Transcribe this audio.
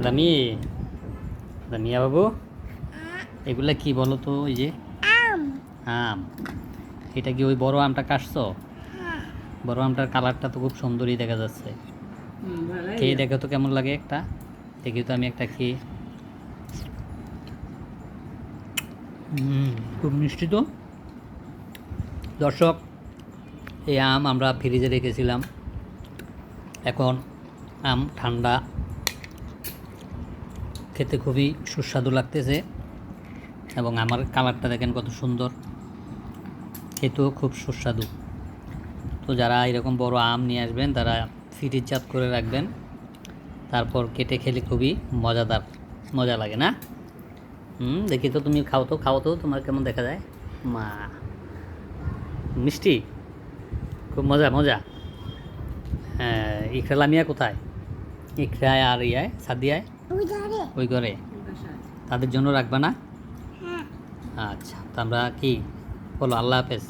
দামি দামিয়া বাবু, এগুলা কি বলো তো? ওই যে আম, এটা কি ওই বড় আমটা কাটছো? বড় আমটার কালারটা তো খুব সুন্দরই দেখা যাচ্ছে। খেয়ে দেখো তো কেমন লাগে একটা। দেখি তো আমি একটা খেয়ে। খুব মিষ্টি তো। দর্শক, এই আম আমরা ফ্রিজে রেখেছিলাম, এখন আম ঠান্ডা, খেতে খুবই সুস্বাদু লাগতেছে। এবং আমার কালারটা দেখেন কত সুন্দর, খেতেও খুব সুস্বাদু। তো যারা এরকম বড় আম নিয়ে আসবেন তারা ফ্রিজজাত করে রাখবেন, তারপর কেটে খেলে খুবই মজাদার, মজা লাগে না? দেখি তো, তুমি খাও তো, তোমার কেমন দেখা যায়? মা, মিষ্টি, খুব মজা মজা। হ্যাঁ, ইকরা লামিয়া কোথায়? ইকরায় আর ইয়ায় সাদিয়ায় ওই ঘরে, তাদের জন্য রাখবা না? আচ্ছা, তো আমরা কি বলো, আল্লাহ হাফেজ।